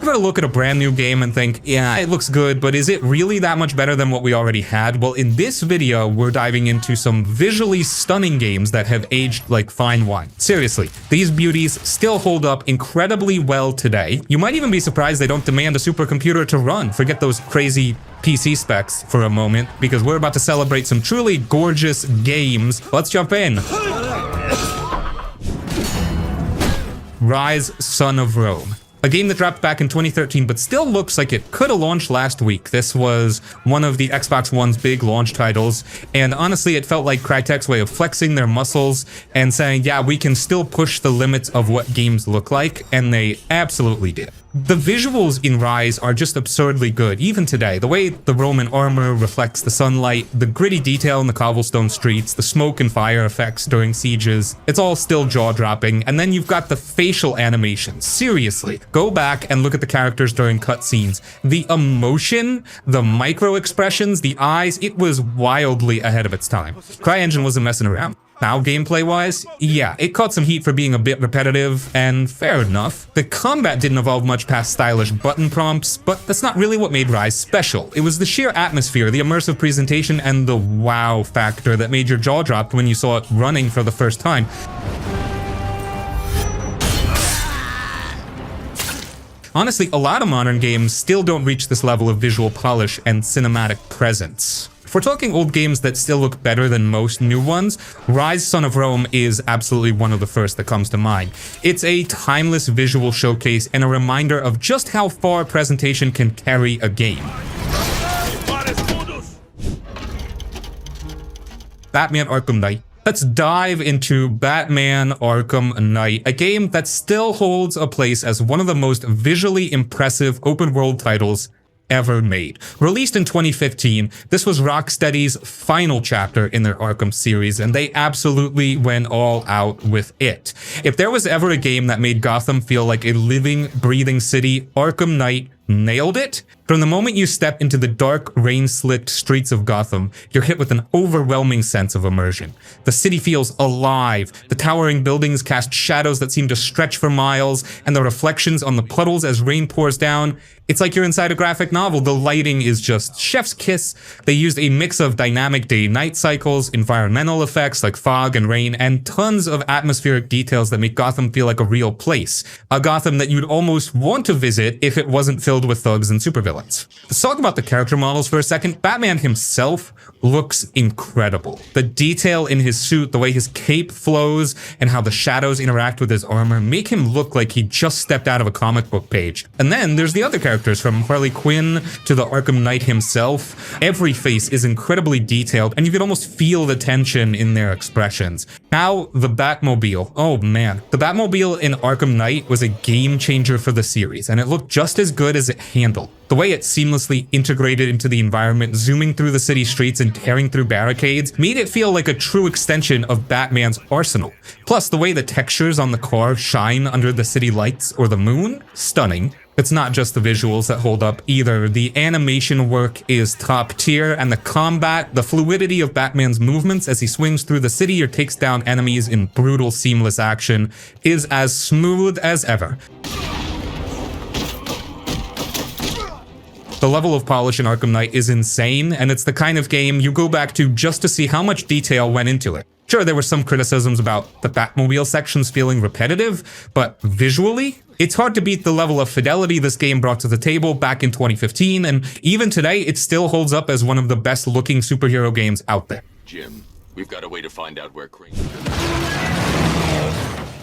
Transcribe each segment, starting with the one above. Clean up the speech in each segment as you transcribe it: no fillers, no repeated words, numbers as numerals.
Ever look at a brand new game and think, yeah, it looks good, but is it really that much better than what we already had? Well, in this video, we're diving into some visually stunning games that have aged like fine wine. Seriously, these beauties still hold up incredibly well today. You might even be surprised they don't demand a supercomputer to run. Forget those crazy PC specs for a moment, because we're about to celebrate some truly gorgeous games. Let's jump in. Rise, Son of Rome. A game that dropped back in 2013, but still looks like it could have launched last week. This was one of the Xbox One's big launch titles, and honestly, it felt like Crytek's way of flexing their muscles and saying, yeah, we can still push the limits of what games look like, and they absolutely did. The visuals in Rise are just absurdly good, even today. The way the Roman armor reflects the sunlight, the gritty detail in the cobblestone streets, the smoke and fire effects during sieges, it's all still jaw-dropping. And then you've got the facial animations. Seriously, go back and look at the characters during cutscenes. The emotion, the micro-expressions, the eyes, it was wildly ahead of its time. CryEngine wasn't messing around. Now, gameplay-wise, yeah, it caught some heat for being a bit repetitive, and fair enough. The combat didn't evolve much past stylish button prompts, but that's not really what made Rise special. It was the sheer atmosphere, the immersive presentation, and the wow factor that made your jaw drop when you saw it running for the first time. Honestly, a lot of modern games still don't reach this level of visual polish and cinematic presence. If we're talking old games that still look better than most new ones, Rise, Son of Rome is absolutely one of the first that comes to mind. It's a timeless visual showcase and a reminder of just how far presentation can carry a game. Batman Arkham Knight. Let's dive into Batman Arkham Knight, a game that still holds a place as one of the most visually impressive open-world titles ever made. Released in 2015, this was Rocksteady's final chapter in their Arkham series, and they absolutely went all out with it. If there was ever a game that made Gotham feel like a living, breathing city, Arkham Knight nailed it. From the moment you step into the dark, rain-slicked streets of Gotham, you're hit with an overwhelming sense of immersion. The city feels alive, the towering buildings cast shadows that seem to stretch for miles, and the reflections on the puddles as rain pours down, it's like you're inside a graphic novel. The lighting is just chef's kiss. They used a mix of dynamic day-night cycles, environmental effects like fog and rain, and tons of atmospheric details that make Gotham feel like a real place. A Gotham that you'd almost want to visit if it wasn't filled with thugs and supervillains. Let's talk about the character models for a second. Batman himself looks incredible. The detail in his suit, the way his cape flows, and how the shadows interact with his armor make him look like he just stepped out of a comic book page. And then there's the other characters, from Harley Quinn to the Arkham Knight himself. Every face is incredibly detailed, and you can almost feel the tension in their expressions. Now, the Batmobile. Oh man. The Batmobile in Arkham Knight was a game changer for the series, and it looked just as good as it handled. The way it seamlessly integrated into the environment, zooming through the city streets and tearing through barricades, made it feel like a true extension of Batman's arsenal. Plus, the way the textures on the car shine under the city lights or the moon, stunning. It's not just the visuals that hold up either. The animation work is top tier, and the combat, the fluidity of Batman's movements as he swings through the city or takes down enemies in brutal, seamless action, is as smooth as ever. The level of polish in Arkham Knight is insane, and it's the kind of game you go back to just to see how much detail went into it. Sure, there were some criticisms about the Batmobile sections feeling repetitive, but visually, it's hard to beat the level of fidelity this game brought to the table back in 2015, and even today, it still holds up as one of the best-looking superhero games out there. Jim, we've got a way to find out where Crane...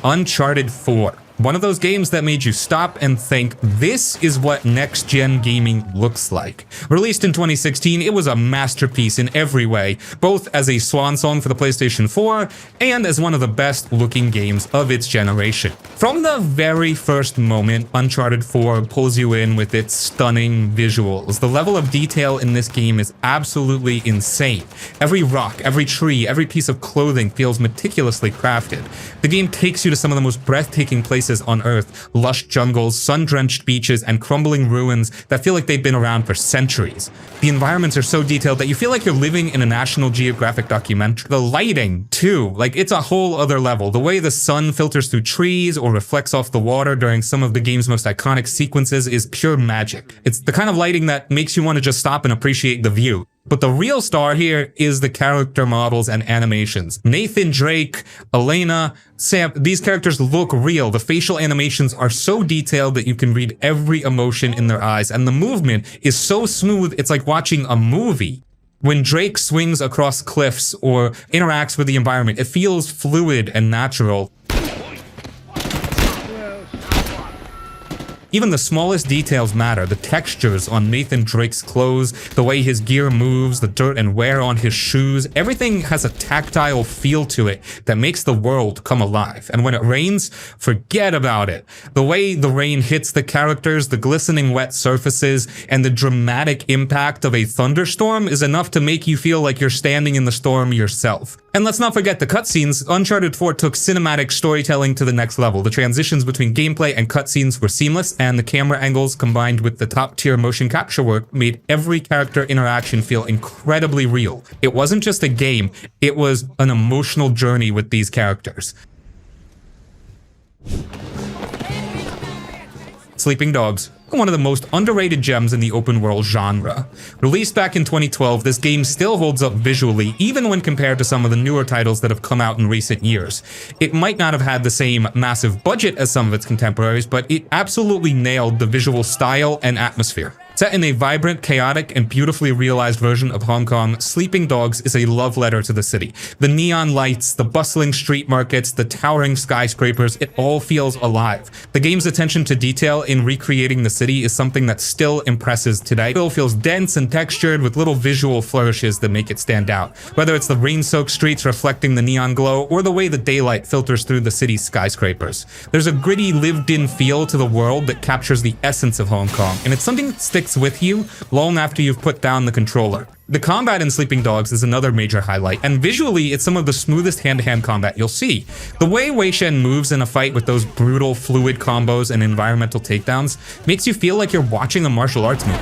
Uncharted IV. One of those games that made you stop and think, this is what next-gen gaming looks like. Released in 2016, it was a masterpiece in every way, both as a swan song for the PlayStation 4 and as one of the best-looking games of its generation. From the very first moment, Uncharted IV pulls you in with its stunning visuals. The level of detail in this game is absolutely insane. Every rock, every tree, every piece of clothing feels meticulously crafted. The game takes you to some of the most breathtaking places places on Earth, lush jungles, sun-drenched beaches, and crumbling ruins that feel like they've been around for centuries. The environments are so detailed that you feel like you're living in a National Geographic documentary. The lighting, too, like it's a whole other level. The way the sun filters through trees or reflects off the water during some of the game's most iconic sequences is pure magic. It's the kind of lighting that makes you want to just stop and appreciate the view. But the real star here is the character models and animations. Nathan Drake, Elena, Sam, these characters look real. The facial animations are so detailed that you can read every emotion in their eyes, and the movement is so smooth it's like watching a movie. When Drake swings across cliffs or interacts with the environment, it feels fluid and natural. Even the smallest details matter. The textures on Nathan Drake's clothes, the way his gear moves, the dirt and wear on his shoes, everything has a tactile feel to it that makes the world come alive. And when it rains, forget about it. The way the rain hits the characters, the glistening wet surfaces, and the dramatic impact of a thunderstorm is enough to make you feel like you're standing in the storm yourself. And let's not forget the cutscenes. Uncharted 4 took cinematic storytelling to the next level. The transitions between gameplay and cutscenes were seamless, and the camera angles combined with the top-tier motion capture work made every character interaction feel incredibly real. It wasn't just a game, it was an emotional journey with these characters. Sleeping Dogs, one of the most underrated gems in the open world genre. Released back in 2012, this game still holds up visually, even when compared to some of the newer titles that have come out in recent years. It might not have had the same massive budget as some of its contemporaries, but it absolutely nailed the visual style and atmosphere. Set in a vibrant, chaotic, and beautifully realized version of Hong Kong, Sleeping Dogs is a love letter to the city. The neon lights, the bustling street markets, the towering skyscrapers, it all feels alive. The game's attention to detail in recreating the city is something that still impresses today. It still feels dense and textured with little visual flourishes that make it stand out. Whether it's the rain-soaked streets reflecting the neon glow, or the way the daylight filters through the city's skyscrapers. There's a gritty, lived-in feel to the world that captures the essence of Hong Kong, and it's something that sticks with you long after you've put down the controller. The combat in Sleeping Dogs is another major highlight, and visually it's some of the smoothest hand-to-hand combat you'll see. The way Wei Shen moves in a fight with those brutal, fluid combos and environmental takedowns makes you feel like you're watching a martial arts movie.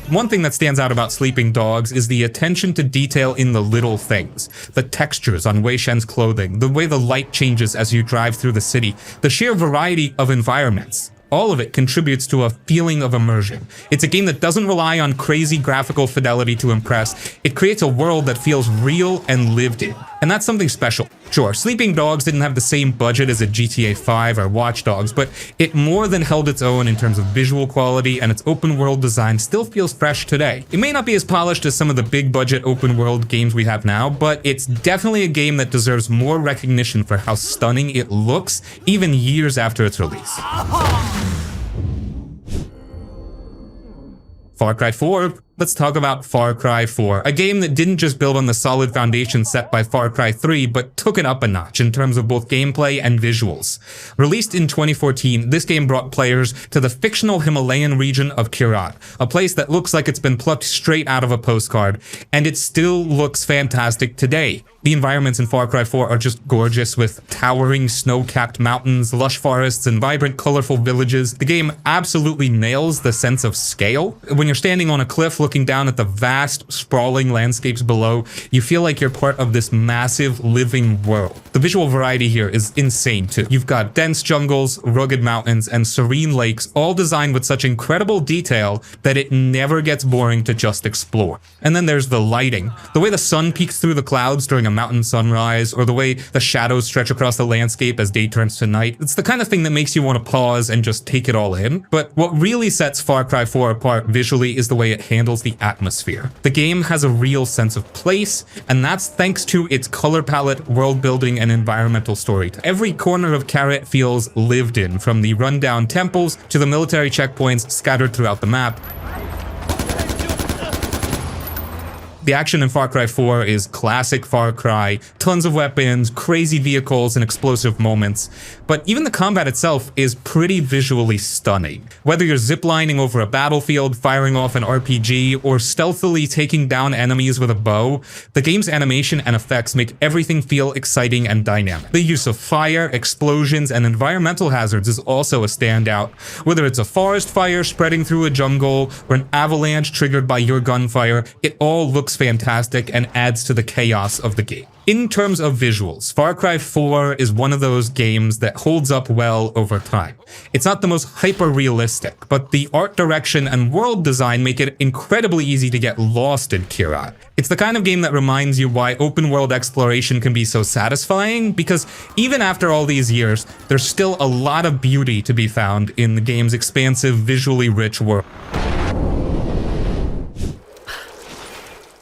One thing that stands out about Sleeping Dogs is the attention to detail in the little things. The textures on Wei Shen's clothing, the way the light changes as you drive through the city, the sheer variety of environments. All of it contributes to a feeling of immersion. It's a game that doesn't rely on crazy graphical fidelity to impress. It creates a world that feels real and lived in. And that's something special. Sure, Sleeping Dogs didn't have the same budget as a GTA 5 or Watch Dogs, but it more than held its own in terms of visual quality, and its open world design still feels fresh today. It may not be as polished as some of the big budget open world games we have now, but it's definitely a game that deserves more recognition for how stunning it looks, even years after its release. Far Cry 4. Let's talk about Far Cry 4, a game that didn't just build on the solid foundation set by Far Cry 3, but took it up a notch in terms of both gameplay and visuals. Released in 2014, this game brought players to the fictional Himalayan region of Kirat, a place that looks like it's been plucked straight out of a postcard, and it still looks fantastic today. The environments in Far Cry 4 are just gorgeous, with towering snow-capped mountains, lush forests, and vibrant, colorful villages. The game absolutely nails the sense of scale. When you're standing on a cliff looking down at the vast, sprawling landscapes below, you feel like you're part of this massive, living world. The visual variety here is insane too. You've got dense jungles, rugged mountains, and serene lakes, all designed with such incredible detail that it never gets boring to just explore. And then there's the lighting. The way the sun peeks through the clouds during a mountain sunrise, or the way the shadows stretch across the landscape as day turns to night. It's the kind of thing that makes you want to pause and just take it all in. But what really sets Far Cry 4 apart visually is the way it handles the atmosphere. The game has a real sense of place, and that's thanks to its color palette, world building, and environmental story. Every corner of Kirat feels lived in, from the rundown temples to the military checkpoints scattered throughout the map. The action in Far Cry 4 is classic Far Cry, tons of weapons, crazy vehicles, and explosive moments. But even the combat itself is pretty visually stunning. Whether you're ziplining over a battlefield, firing off an RPG, or stealthily taking down enemies with a bow, the game's animation and effects make everything feel exciting and dynamic. The use of fire, explosions, and environmental hazards is also a standout. Whether it's a forest fire spreading through a jungle, or an avalanche triggered by your gunfire, it all looks fantastic and adds to the chaos of the game. In terms of visuals, Far Cry 4 is one of those games that holds up well over time. It's not the most hyper-realistic, but the art direction and world design make it incredibly easy to get lost in Kirat. It's the kind of game that reminds you why open-world exploration can be so satisfying, because even after all these years, there's still a lot of beauty to be found in the game's expansive, visually rich world.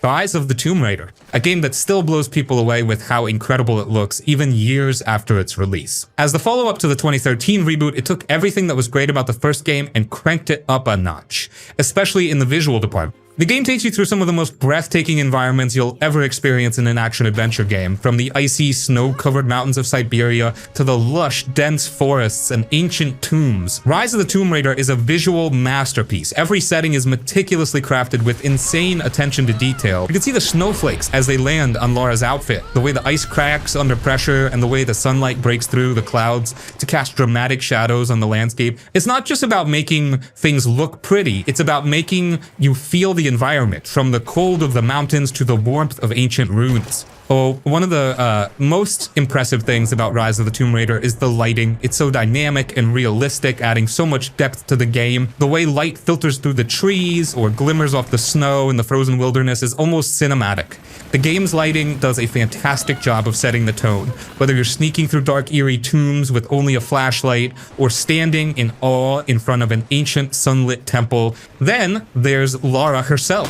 Rise of the Tomb Raider, a game that still blows people away with how incredible it looks even years after its release. As the follow-up to the 2013 reboot, it took everything that was great about the first game and cranked it up a notch, especially in the visual department. The game takes you through some of the most breathtaking environments you'll ever experience in an action-adventure game, from the icy, snow-covered mountains of Siberia to the lush, dense forests and ancient tombs. Rise of the Tomb Raider is a visual masterpiece. Every setting is meticulously crafted with insane attention to detail. You can see the snowflakes as they land on Laura's outfit, the way the ice cracks under pressure, and the way the sunlight breaks through the clouds to cast dramatic shadows on the landscape. It's not just about making things look pretty, it's about making you feel the environment, from the cold of the mountains to the warmth of ancient ruins. Oh, one of the most impressive things about Rise of the Tomb Raider is the lighting. It's so dynamic and realistic, adding so much depth to the game. The way light filters through the trees or glimmers off the snow in the frozen wilderness is almost cinematic. The game's lighting does a fantastic job of setting the tone, whether you're sneaking through dark, eerie tombs with only a flashlight, or standing in awe in front of an ancient sunlit temple. Then there's Lara herself.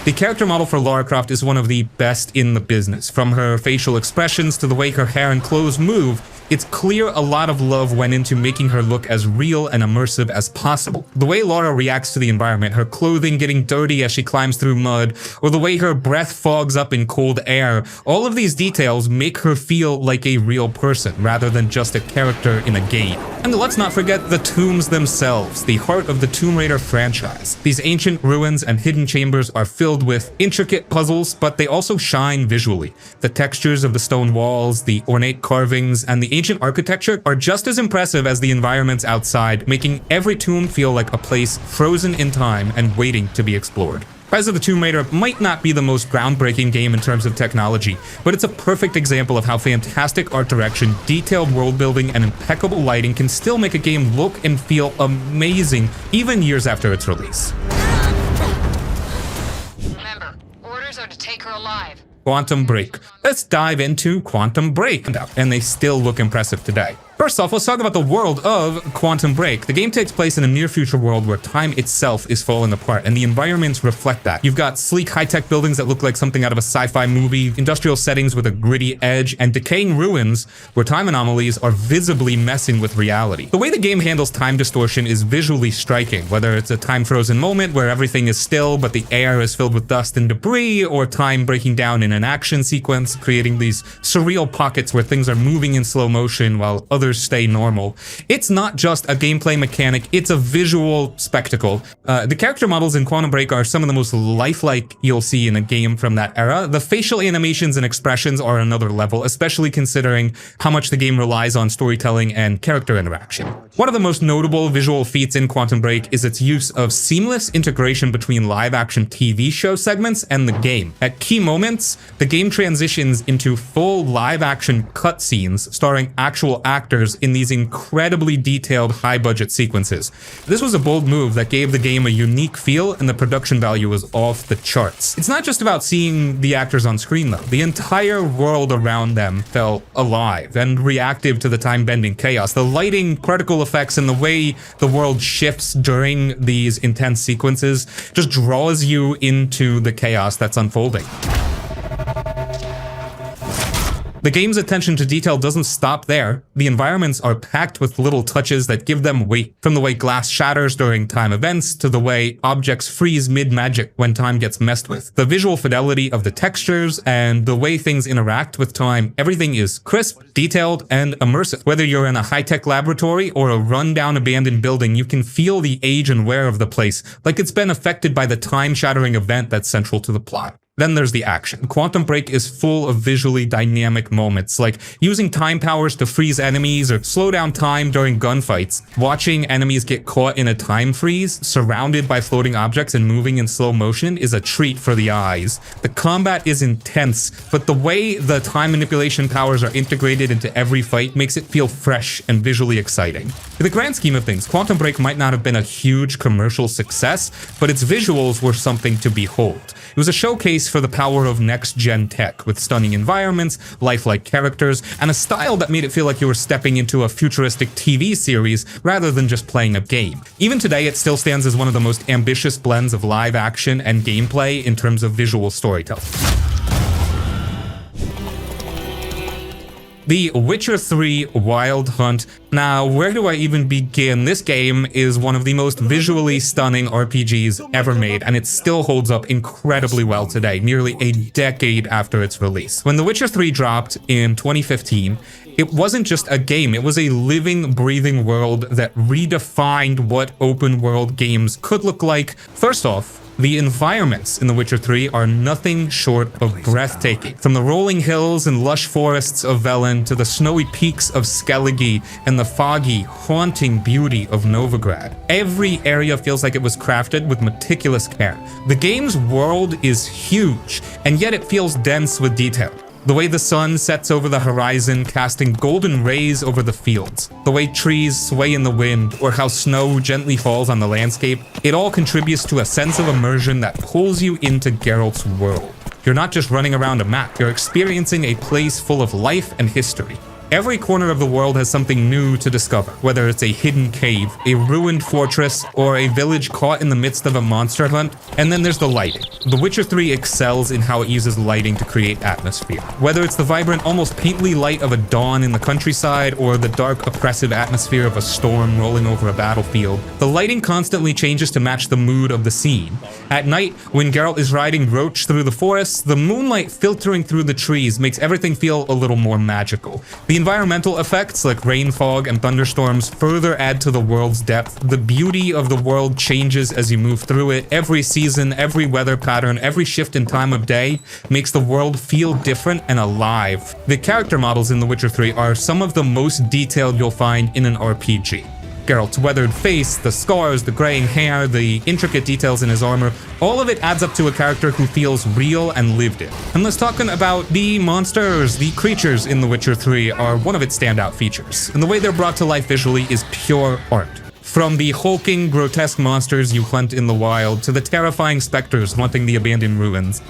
The character model for Lara Croft is one of the best in the business. From her facial expressions to the way her hair and clothes move, it's clear a lot of love went into making her look as real and immersive as possible. The way Lara reacts to the environment, her clothing getting dirty as she climbs through mud, or the way her breath fogs up in cold air, all of these details make her feel like a real person rather than just a character in a game. And let's not forget the tombs themselves, the heart of the Tomb Raider franchise. These ancient ruins and hidden chambers are filled with intricate puzzles, but they also shine visually. The textures of the stone walls, the ornate carvings, and the ancient architecture are just as impressive as the environments outside, making every tomb feel like a place frozen in time and waiting to be explored. Rise of the Tomb Raider might not be the most groundbreaking game in terms of technology, but it's a perfect example of how fantastic art direction, detailed world building, and impeccable lighting can still make a game look and feel amazing even years after its release. Remember, orders are to take her alive. Quantum Break. Let's dive into Quantum Break, and they still look impressive today. First off, let's talk about the world of Quantum Break. The game takes place in a near-future world where time itself is falling apart, and the environments reflect that. You've got sleek, high-tech buildings that look like something out of a sci-fi movie, industrial settings with a gritty edge, and decaying ruins where time anomalies are visibly messing with reality. The way the game handles time distortion is visually striking, whether it's a time-frozen moment where everything is still but the air is filled with dust and debris, or time breaking down in an action sequence, creating these surreal pockets where things are moving in slow motion while others stay normal. It's not just a gameplay mechanic, it's a visual spectacle. The character models in Quantum Break are some of the most lifelike you'll see in a game from that era. The facial animations and expressions are another level, especially considering how much the game relies on storytelling and character interaction. One of the most notable visual feats in Quantum Break is its use of seamless integration between live-action TV show segments and the game. At key moments, the game transitions into full live-action cutscenes starring actual actors in these incredibly detailed high-budget sequences. This was a bold move that gave the game a unique feel, and the production value was off the charts. It's not just about seeing the actors on screen though. The entire world around them felt alive and reactive to the time-bending chaos. The lighting, particle effects, and the way the world shifts during these intense sequences just draws you into the chaos that's unfolding. The game's attention to detail doesn't stop there. The environments are packed with little touches that give them weight, from the way glass shatters during time events to the way objects freeze mid-magic when time gets messed with. The visual fidelity of the textures and the way things interact with time, everything is crisp, detailed, and immersive. Whether you're in a high-tech laboratory or a run-down abandoned building, you can feel the age and wear of the place, like it's been affected by the time-shattering event that's central to the plot. Then there's the action. Quantum Break is full of visually dynamic moments, like using time powers to freeze enemies or slow down time during gunfights. Watching enemies get caught in a time freeze, surrounded by floating objects and moving in slow motion, is a treat for the eyes. The combat is intense, but the way the time manipulation powers are integrated into every fight makes it feel fresh and visually exciting. In the grand scheme of things, Quantum Break might not have been a huge commercial success, but its visuals were something to behold. It was a showcase for the power of next-gen tech, with stunning environments, lifelike characters, and a style that made it feel like you were stepping into a futuristic TV series rather than just playing a game. Even today, it still stands as one of the most ambitious blends of live action and gameplay in terms of visual storytelling. The Witcher 3 Wild Hunt. Now, where do I even begin? This game is one of the most visually stunning RPGs ever made, and it still holds up incredibly well today, nearly a decade after its release. When The Witcher 3 dropped in 2015, it wasn't just a game, it was a living, breathing world that redefined what open world games could look like. First off, the environments in The Witcher 3 are nothing short of breathtaking. From the rolling hills and lush forests of Velen to the snowy peaks of Skellige and the foggy, haunting beauty of Novigrad. Every area feels like it was crafted with meticulous care. The game's world is huge, and yet it feels dense with detail. The way the sun sets over the horizon, casting golden rays over the fields. The way trees sway in the wind, or how snow gently falls on the landscape. It all contributes to a sense of immersion that pulls you into Geralt's world. You're not just running around a map, you're experiencing a place full of life and history. Every corner of the world has something new to discover, whether it's a hidden cave, a ruined fortress, or a village caught in the midst of a monster hunt. And then there's the lighting. The Witcher 3 excels in how it uses lighting to create atmosphere. Whether it's the vibrant, almost painterly light of a dawn in the countryside, or the dark, oppressive atmosphere of a storm rolling over a battlefield, the lighting constantly changes to match the mood of the scene. At night, when Geralt is riding Roach through the forest, the moonlight filtering through the trees makes everything feel a little more magical. The environmental effects like rain, fog, and thunderstorms further add to the world's depth. The beauty of the world changes as you move through it. Every season, every weather pattern, every shift in time of day makes the world feel different and alive. The character models in The Witcher 3 are some of the most detailed you'll find in an RPG. Geralt's weathered face, the scars, the graying hair, the intricate details in his armor, all of it adds up to a character who feels real and lived in. And let's talk about the monsters. The creatures in The Witcher 3 are one of its standout features, and the way they're brought to life visually is pure art. From the hulking, grotesque monsters you hunt in the wild to the terrifying specters haunting the abandoned ruins.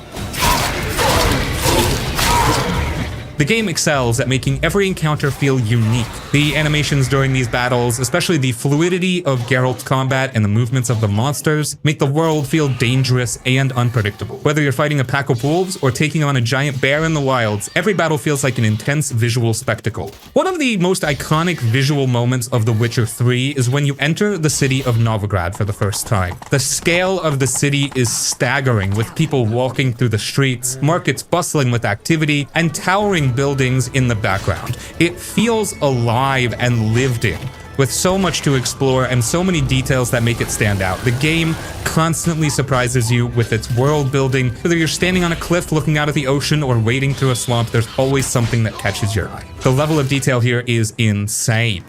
The game excels at making every encounter feel unique. The animations during these battles, especially the fluidity of Geralt's combat and the movements of the monsters, make the world feel dangerous and unpredictable. Whether you're fighting a pack of wolves or taking on a giant bear in the wilds, every battle feels like an intense visual spectacle. One of the most iconic visual moments of The Witcher 3 is when you enter the city of Novigrad for the first time. The scale of the city is staggering, with people walking through the streets, markets bustling with activity, and towering buildings in the background. It feels alive and lived in, with so much to explore and so many details that make it stand out. The game constantly surprises you with its world building. Whether you're standing on a cliff looking out at the ocean or wading through a swamp, there's always something that catches your eye. The level of detail here is insane.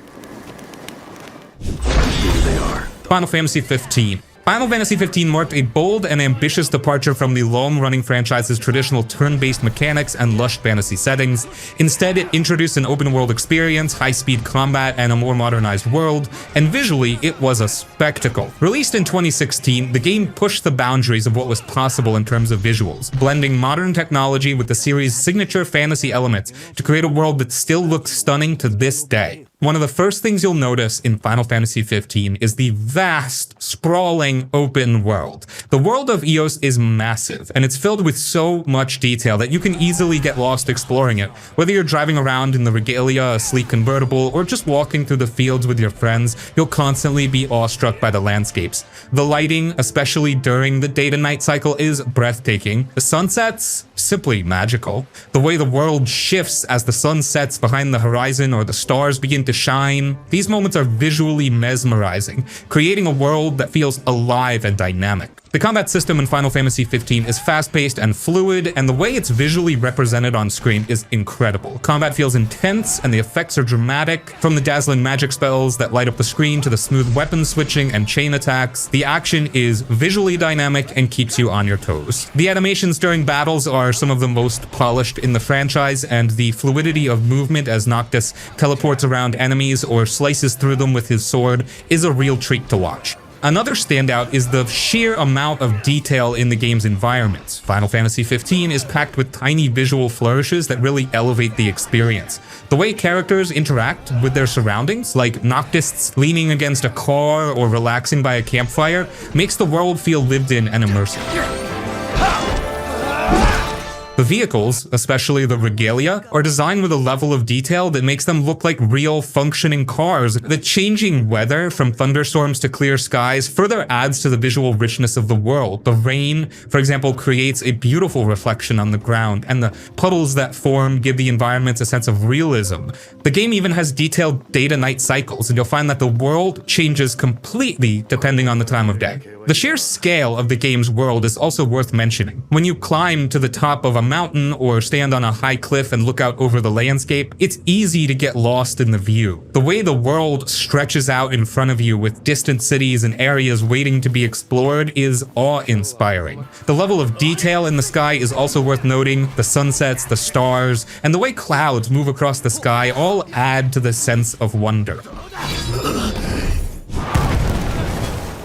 Here they are. Final Fantasy XV. Final Fantasy XV marked a bold and ambitious departure from the long-running franchise's traditional turn-based mechanics and lush fantasy settings. Instead, it introduced an open-world experience, high-speed combat, and a more modernized world, and visually, it was a spectacle. Released in 2016, the game pushed the boundaries of what was possible in terms of visuals, blending modern technology with the series' signature fantasy elements to create a world that still looks stunning to this day. One of the first things you'll notice in Final Fantasy XV is the vast, sprawling open world. The world of Eos is massive, and it's filled with so much detail that you can easily get lost exploring it. Whether you're driving around in the Regalia, a sleek convertible, or just walking through the fields with your friends, you'll constantly be awestruck by the landscapes. The lighting, especially during the day to night cycle, is breathtaking. The sunsets, simply magical. The way the world shifts as the sun sets behind the horizon or the stars begin to shine. These moments are visually mesmerizing, creating a world that feels alive and dynamic. The combat system in Final Fantasy XV is fast-paced and fluid, and the way it's visually represented on screen is incredible. Combat feels intense, and the effects are dramatic. From the dazzling magic spells that light up the screen to the smooth weapon switching and chain attacks, the action is visually dynamic and keeps you on your toes. The animations during battles are some of the most polished in the franchise, and the fluidity of movement as Noctis teleports around enemies or slices through them with his sword is a real treat to watch. Another standout is the sheer amount of detail in the game's environments. Final Fantasy XV is packed with tiny visual flourishes that really elevate the experience. The way characters interact with their surroundings, like Noctis leaning against a car or relaxing by a campfire, makes the world feel lived in and immersive. The vehicles, especially the Regalia, are designed with a level of detail that makes them look like real functioning cars. The changing weather, from thunderstorms to clear skies, further adds to the visual richness of the world. The rain, for example, creates a beautiful reflection on the ground, and the puddles that form give the environments a sense of realism. The game even has detailed day-to-night cycles, and you'll find that the world changes completely depending on the time of day. The sheer scale of the game's world is also worth mentioning. When you climb to the top of a mountain or stand on a high cliff and look out over the landscape, it's easy to get lost in the view. The way the world stretches out in front of you with distant cities and areas waiting to be explored is awe-inspiring. The level of detail in the sky is also worth noting. The sunsets, the stars, and the way clouds move across the sky all add to the sense of wonder.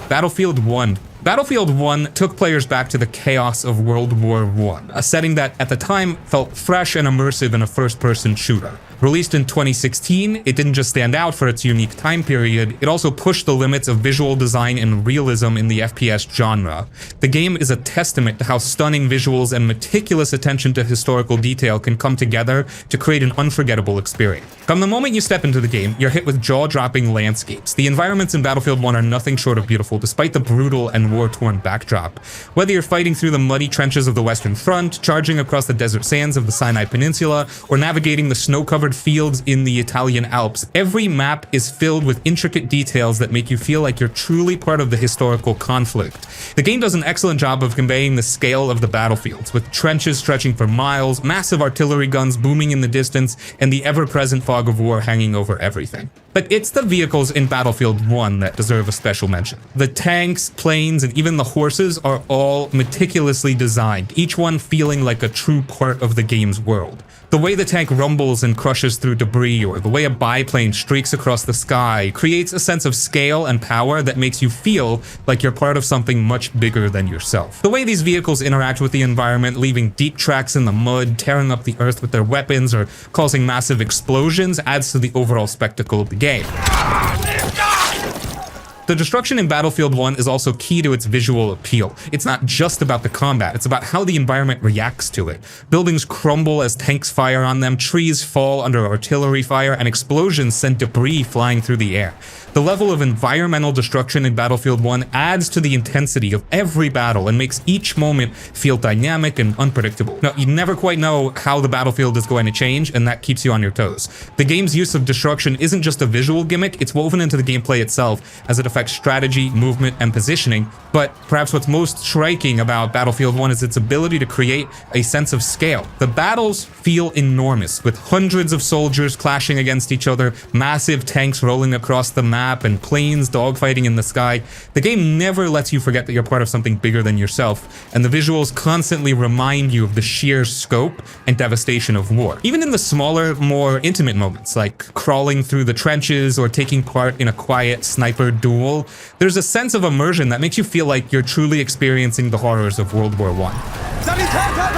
Battlefield 1. Battlefield 1 took players back to the chaos of World War I, a setting that at the time felt fresh and immersive in a first-person shooter. Released in 2016, it didn't just stand out for its unique time period, it also pushed the limits of visual design and realism in the FPS genre. The game is a testament to how stunning visuals and meticulous attention to historical detail can come together to create an unforgettable experience. From the moment you step into the game, you're hit with jaw-dropping landscapes. The environments in Battlefield 1 are nothing short of beautiful, despite the brutal and war-torn backdrop. Whether you're fighting through the muddy trenches of the Western Front, charging across the desert sands of the Sinai Peninsula, or navigating the snow-covered fields in the Italian Alps, every map is filled with intricate details that make you feel like you're truly part of the historical conflict. The game does an excellent job of conveying the scale of the battlefields, with trenches stretching for miles, massive artillery guns booming in the distance, and the ever-present fog of war hanging over everything. But it's the vehicles in Battlefield 1 that deserve a special mention. The tanks, planes, and even the horses are all meticulously designed, each one feeling like a true part of the game's world. The way the tank rumbles and crushes through debris, or the way a biplane streaks across the sky, creates a sense of scale and power that makes you feel like you're part of something much bigger than yourself. The way these vehicles interact with the environment, leaving deep tracks in the mud, tearing up the earth with their weapons, or causing massive explosions, adds to the overall spectacle of the game. The destruction in Battlefield 1 is also key to its visual appeal. It's not just about the combat, it's about how the environment reacts to it. Buildings crumble as tanks fire on them, trees fall under artillery fire, and explosions send debris flying through the air. The level of environmental destruction in Battlefield 1 adds to the intensity of every battle and makes each moment feel dynamic and unpredictable. Now, you never quite know how the battlefield is going to change, and that keeps you on your toes. The game's use of destruction isn't just a visual gimmick, it's woven into the gameplay itself as it affects strategy, movement, and positioning. But perhaps what's most striking about Battlefield 1 is its ability to create a sense of scale. The battles feel enormous, with hundreds of soldiers clashing against each other, massive tanks rolling across the map, and planes dogfighting in the sky. The game never lets you forget that you're part of something bigger than yourself, and the visuals constantly remind you of the sheer scope and devastation of war. Even in the smaller, more intimate moments, like crawling through the trenches or taking part in a quiet sniper duel, there's a sense of immersion that makes you feel like you're truly experiencing the horrors of World War I.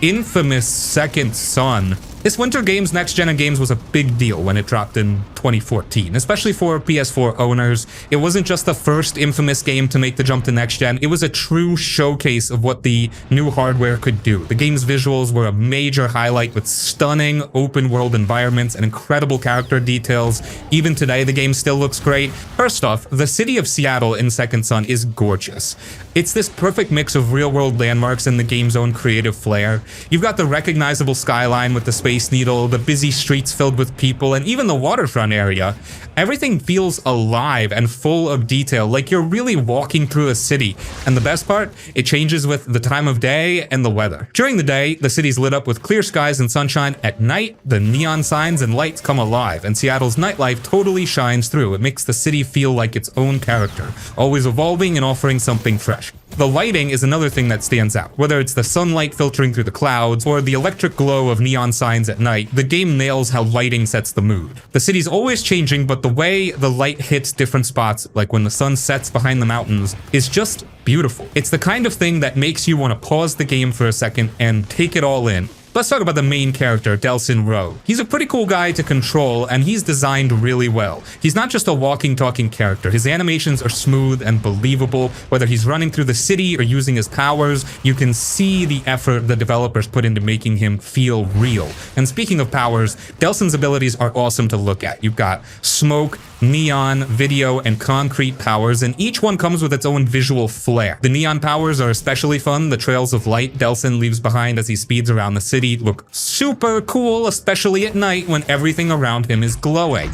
Infamous Second Son This winter game's next-gen of games was a big deal when it dropped in 2014, especially for PS4 owners. It wasn't just the first infamous game to make the jump to next-gen, it was a true showcase of what the new hardware could do. The game's visuals were a major highlight with stunning open-world environments and incredible character details. Even today, the game still looks great. First off, the city of Seattle in Second Son is gorgeous. It's this perfect mix of real-world landmarks and the game's own creative flair. You've got the recognizable skyline with the Space Needle, the busy streets filled with people, and even the waterfront area. Everything feels alive and full of detail, like you're really walking through a city. And the best part, it changes with the time of day and the weather. During the day, the city's lit up with clear skies and sunshine. At night, the neon signs and lights come alive, and Seattle's nightlife totally shines through. It makes the city feel like its own character, always evolving and offering something fresh. The lighting is another thing that stands out. Whether it's the sunlight filtering through the clouds or the electric glow of neon signs at night, the game nails how lighting sets the mood. The city's always changing, but the way the light hits different spots, like when the sun sets behind the mountains, is just beautiful. It's the kind of thing that makes you want to pause the game for a second and take it all in. Let's talk about the main character, Delsin Rowe. He's a pretty cool guy to control, and he's designed really well. He's not just a walking, talking character. His animations are smooth and believable. Whether he's running through the city or using his powers, you can see the effort the developers put into making him feel real. And speaking of powers, Delsin's abilities are awesome to look at. You've got smoke, neon, video, and concrete powers, and each one comes with its own visual flair. The neon powers are especially fun. The trails of light Delsin leaves behind as he speeds around the city look super cool, especially at night when everything around him is glowing.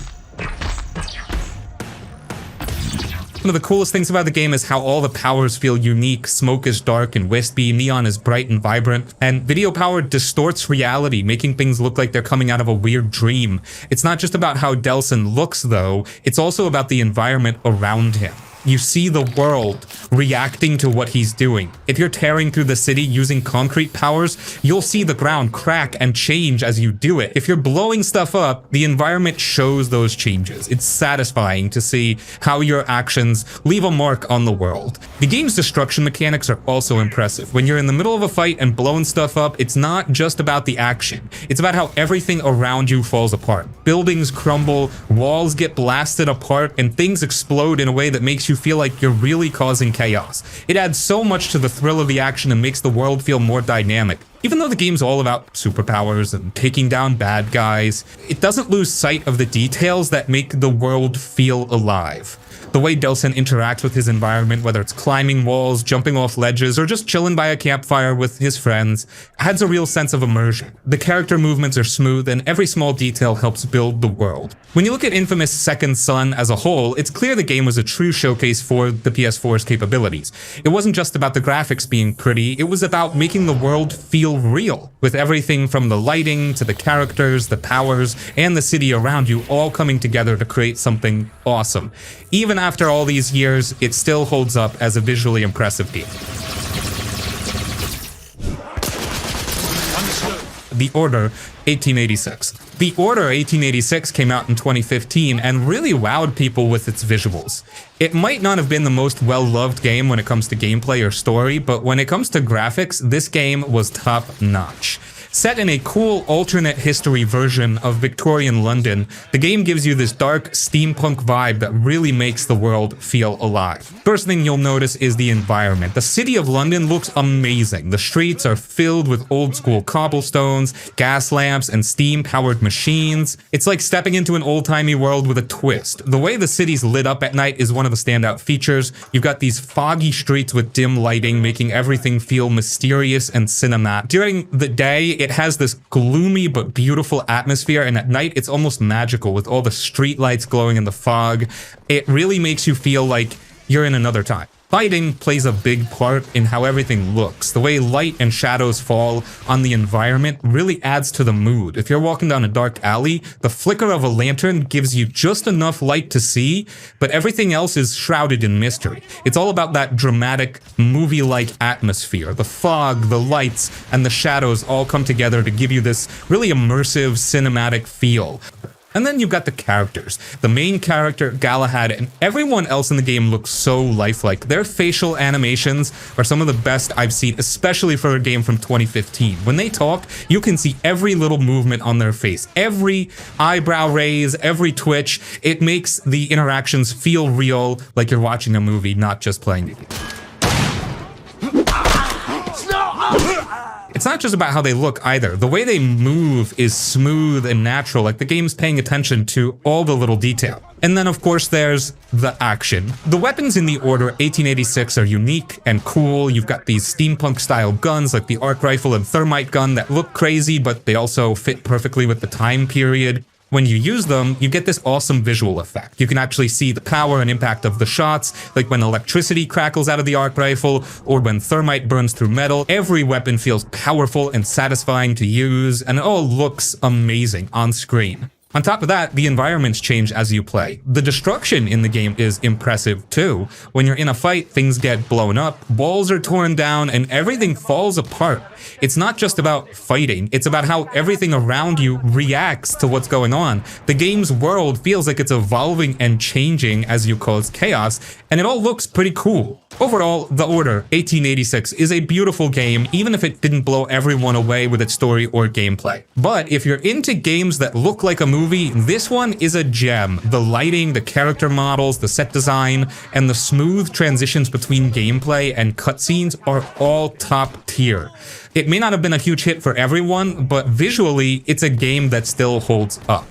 One of the coolest things about the game is how all the powers feel unique. Smoke is dark and wispy, neon is bright and vibrant, and video power distorts reality, making things look like they're coming out of a weird dream. It's not just about how Delsin looks, though, it's also about the environment around him. You see the world reacting to what he's doing. If you're tearing through the city using concrete powers, you'll see the ground crack and change as you do it. If you're blowing stuff up, the environment shows those changes. It's satisfying to see how your actions leave a mark on the world. The game's destruction mechanics are also impressive. When you're in the middle of a fight and blowing stuff up, it's not just about the action. It's about how everything around you falls apart. Buildings crumble, walls get blasted apart, and things explode in a way that makes you feel like you're really causing chaos. It adds so much to the thrill of the action and makes the world feel more dynamic. Even though the game's all about superpowers and taking down bad guys, it doesn't lose sight of the details that make the world feel alive. The way Delsin interacts with his environment, whether it's climbing walls, jumping off ledges, or just chilling by a campfire with his friends, adds a real sense of immersion. The character movements are smooth, and every small detail helps build the world. When you look at infamous Second Son as a whole, it's clear the game was a true showcase for the PS4's capabilities. It wasn't just about the graphics being pretty, it was about making the world feel real, with everything from the lighting to the characters, the powers, and the city around you all coming together to create something awesome. Even after all these years, it still holds up as a visually impressive game. The Order 1886. The Order 1886 came out in 2015 and really wowed people with its visuals. It might not have been the most well-loved game when it comes to gameplay or story, but when it comes to graphics, this game was top-notch. Set in a cool alternate history version of Victorian London, the game gives you this dark steampunk vibe that really makes the world feel alive. First thing you'll notice is the environment. The city of London looks amazing. The streets are filled with old school cobblestones, gas lamps, and steam-powered machines. It's like stepping into an old-timey world with a twist. The way the city's lit up at night is one of the standout features. You've got these foggy streets with dim lighting, making everything feel mysterious and cinematic. During the day, it has this gloomy but beautiful atmosphere, and at night it's almost magical with all the street lights glowing in the fog. It really makes you feel like you're in another time. Lighting plays a big part in how everything looks. The way light and shadows fall on the environment really adds to the mood. If you're walking down a dark alley, the flicker of a lantern gives you just enough light to see, but everything else is shrouded in mystery. It's all about that dramatic, movie-like atmosphere. The fog, the lights, and the shadows all come together to give you this really immersive, cinematic feel. And then you've got the characters. The main character, Galahad, and everyone else in the game looks so lifelike. Their facial animations are some of the best I've seen, especially for a game from 2015. When they talk, you can see every little movement on their face, every eyebrow raise, every twitch. It makes the interactions feel real, like you're watching a movie, not just playing the game. It's not just about how they look either. The way they move is smooth and natural, like the game's paying attention to all the little detail. And then of course there's the action. The weapons in the Order 1886 are unique and cool. You've got these steampunk style guns like the arc rifle and thermite gun that look crazy, but they also fit perfectly with the time period. When you use them, you get this awesome visual effect. You can actually see the power and impact of the shots, like when electricity crackles out of the arc rifle, or when thermite burns through metal. Every weapon feels powerful and satisfying to use, and it all looks amazing on screen. On top of that, the environments change as you play. The destruction in the game is impressive too. When you're in a fight, things get blown up, walls are torn down, and everything falls apart. It's not just about fighting, it's about how everything around you reacts to what's going on. The game's world feels like it's evolving and changing as you cause chaos, and it all looks pretty cool. Overall, The Order 1886 is a beautiful game, even if it didn't blow everyone away with its story or gameplay. But if you're into games that look like a movie, this one is a gem. The lighting, the character models, the set design, and the smooth transitions between gameplay and cutscenes are all top tier. It may not have been a huge hit for everyone, but visually, it's a game that still holds up.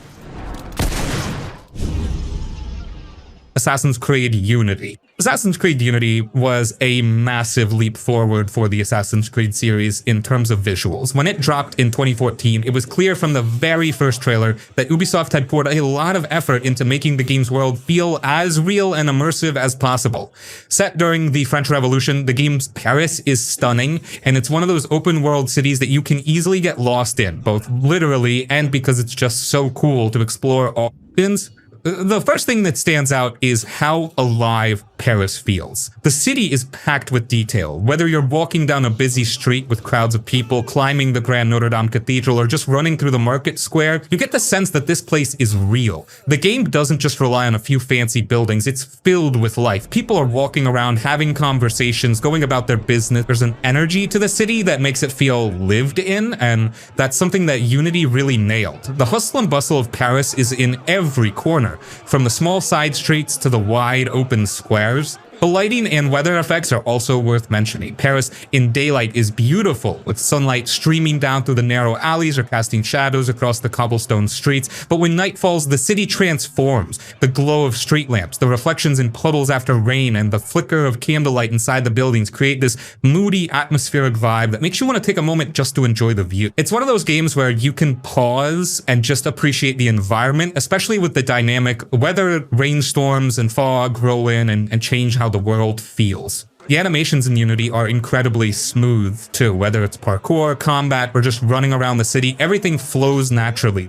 Assassin's Creed Unity. Assassin's Creed Unity was a massive leap forward for the Assassin's Creed series in terms of visuals. When it dropped in 2014, it was clear from the very first trailer that Ubisoft had poured a lot of effort into making the game's world feel as real and immersive as possible. Set during the French Revolution, the game's Paris is stunning, and it's one of those open world cities that you can easily get lost in, both literally and because it's just so cool to explore all regions. The first thing that stands out is how alive Paris feels. The city is packed with detail. Whether you're walking down a busy street with crowds of people, climbing the Grand Notre Dame Cathedral, or just running through the market square, you get the sense that this place is real. The game doesn't just rely on a few fancy buildings, it's filled with life. People are walking around, having conversations, going about their business. There's an energy to the city that makes it feel lived in, and that's something that Unity really nailed. The hustle and bustle of Paris is in every corner, from the small side streets to the wide open squares. The lighting and weather effects are also worth mentioning. Paris in daylight is beautiful, with sunlight streaming down through the narrow alleys or casting shadows across the cobblestone streets. But when night falls, the city transforms. The glow of street lamps, the reflections in puddles after rain, and the flicker of candlelight inside the buildings create this moody, atmospheric vibe that makes you want to take a moment just to enjoy the view. It's one of those games where you can pause and just appreciate the environment, especially with the dynamic weather, rainstorms and fog roll in and change how the world feels. The animations in Unity are incredibly smooth too, whether it's parkour, combat, or just running around the city, everything flows naturally.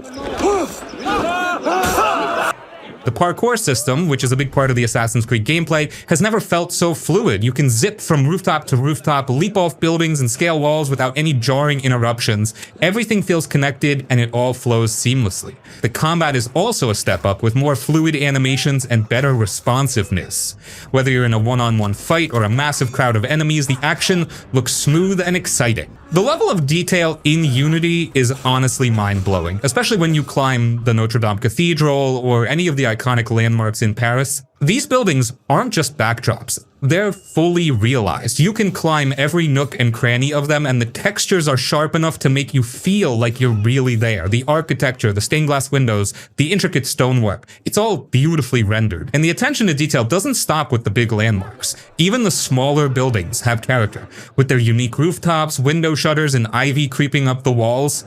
The parkour system, which is a big part of the Assassin's Creed gameplay, has never felt so fluid. You can zip from rooftop to rooftop, leap off buildings, and scale walls without any jarring interruptions. Everything feels connected, and it all flows seamlessly. The combat is also a step up, with more fluid animations and better responsiveness. Whether you're in a one-on-one fight or a massive crowd of enemies, the action looks smooth and exciting. The level of detail in Unity is honestly mind-blowing, especially when you climb the Notre Dame Cathedral or any of the iconic landmarks in Paris. These buildings aren't just backdrops, they're fully realized. You can climb every nook and cranny of them, and the textures are sharp enough to make you feel like you're really there. The architecture, the stained glass windows, the intricate stonework, it's all beautifully rendered. And the attention to detail doesn't stop with the big landmarks. Even the smaller buildings have character, with their unique rooftops, window shutters, and ivy creeping up the walls.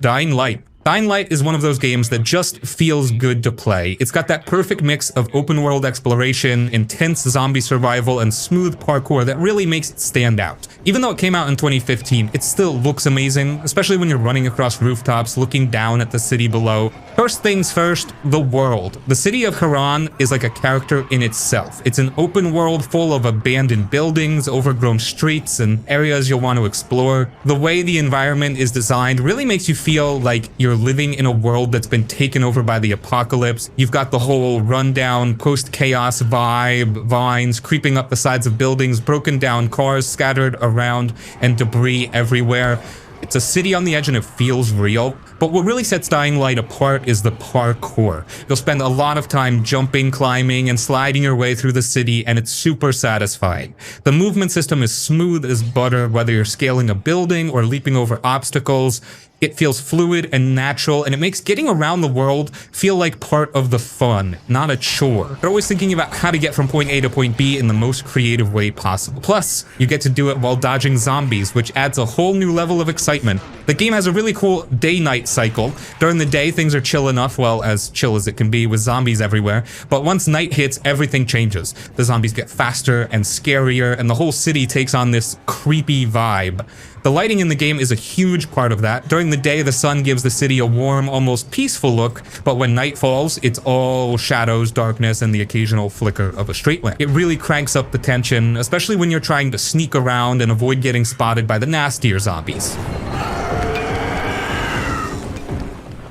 Dying Light. Dying Light is one of those games that just feels good to play. It's got that perfect mix of open world exploration, intense zombie survival, and smooth parkour that really makes it stand out. Even though it came out in 2015, it still looks amazing, especially when you're running across rooftops, looking down at the city below. First things first, the world. The city of Haran is like a character in itself. It's an open world full of abandoned buildings, overgrown streets, and areas you'll want to explore. The way the environment is designed really makes you feel like you're living in a world that's been taken over by the apocalypse. You've got the whole rundown, post-chaos vibe, vines creeping up the sides of buildings, broken down cars scattered around, and debris everywhere. It's a city on the edge and it feels real. But what really sets Dying Light apart is the parkour. You'll spend a lot of time jumping, climbing, and sliding your way through the city, and it's super satisfying. The movement system is smooth as butter, whether you're scaling a building or leaping over obstacles. It feels fluid and natural, and it makes getting around the world feel like part of the fun, not a chore. You're always thinking about how to get from point A to point B in the most creative way possible. Plus, you get to do it while dodging zombies, which adds a whole new level of excitement. The game has a really cool day-night cycle. During the day, things are chill enough, well, as chill as it can be with zombies everywhere, but once night hits, everything changes. The zombies get faster and scarier, and the whole city takes on this creepy vibe. The lighting in the game is a huge part of that. During the day, the sun gives the city a warm, almost peaceful look, but when night falls, it's all shadows, darkness, and the occasional flicker of a street lamp. It really cranks up the tension, especially when you're trying to sneak around and avoid getting spotted by the nastier zombies.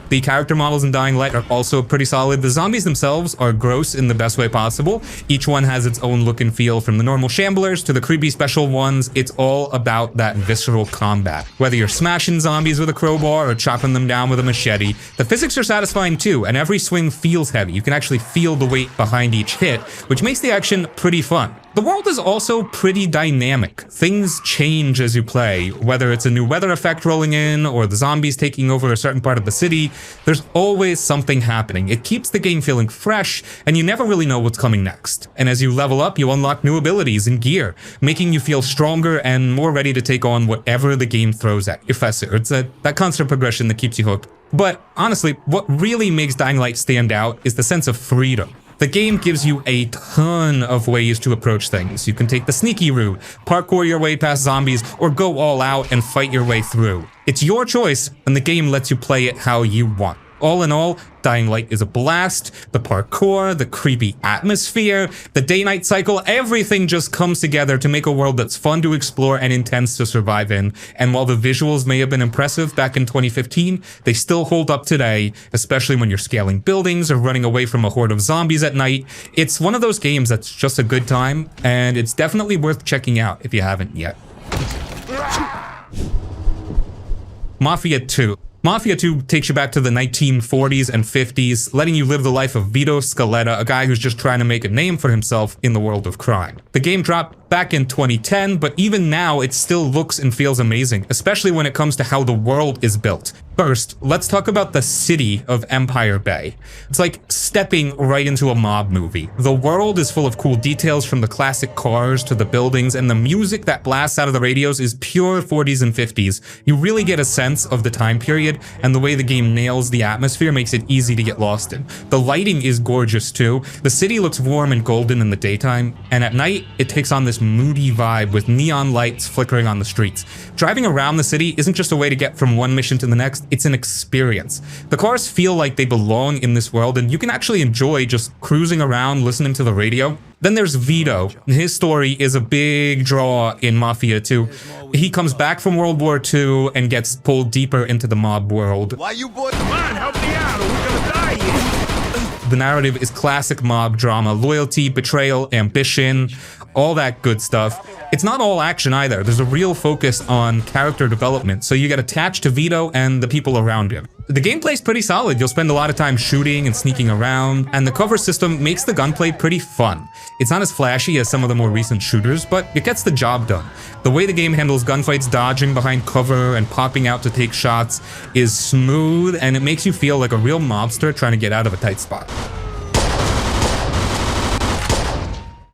The character models in Dying Light are also pretty solid. The zombies themselves are gross in the best way possible. Each one has its own look and feel, from the normal shamblers to the creepy special ones. It's all about that visceral combat. Whether you're smashing zombies with a crowbar or chopping them down with a machete, the physics are satisfying too, and every swing feels heavy. You can actually feel the weight behind each hit, which makes the action pretty fun. The world is also pretty dynamic. Things change as you play, whether it's a new weather effect rolling in or the zombies taking over a certain part of the city. There's always something happening. It keeps the game feeling fresh, and you never really know what's coming next. And as you level up, you unlock new abilities and gear, making you feel stronger and more ready to take on whatever the game throws at you faster. It's that constant progression that keeps you hooked. But honestly, what really makes Dying Light stand out is the sense of freedom. The game gives you a ton of ways to approach things. You can take the sneaky route, parkour your way past zombies, or go all out and fight your way through. It's your choice, and the game lets you play it how you want. All in all, Dying Light is a blast. The parkour, the creepy atmosphere, the day-night cycle, everything just comes together to make a world that's fun to explore and intense to survive in. And while the visuals may have been impressive back in 2015, they still hold up today, especially when you're scaling buildings or running away from a horde of zombies at night. It's one of those games that's just a good time, and it's definitely worth checking out if you haven't yet. Mafia II. Mafia II takes you back to the 1940s and 50s, letting you live the life of Vito Scaletta, a guy who's just trying to make a name for himself in the world of crime. The game dropped back in 2010, but even now it still looks and feels amazing, especially when it comes to how the world is built. First, let's talk about the city of Empire Bay. It's like stepping right into a mob movie. The world is full of cool details, from the classic cars to the buildings, and the music that blasts out of the radios is pure 40s and 50s. You really get a sense of the time period, and the way the game nails the atmosphere makes it easy to get lost in. The lighting is gorgeous too. The city looks warm and golden in the daytime, and at night it takes on this moody vibe with neon lights flickering on the streets. Driving around the city isn't just a way to get from one mission to the next, it's an experience. The cars feel like they belong in this world, and you can actually enjoy just cruising around listening to the radio. Then there's Vito. His story is a big draw in Mafia II. He comes back from World War II and gets pulled deeper into the mob world. Why you boys? Come on, help me out, or we're gonna die here. The narrative is classic mob drama: loyalty, betrayal, ambition, all that good stuff. It's not all action either. There's a real focus on character development, so you get attached to Vito and the people around him. The gameplay's pretty solid. You'll spend a lot of time shooting and sneaking around, and the cover system makes the gunplay pretty fun. It's not as flashy as some of the more recent shooters, but it gets the job done. The way the game handles gunfights, dodging behind cover and popping out to take shots, is smooth, and it makes you feel like a real mobster trying to get out of a tight spot.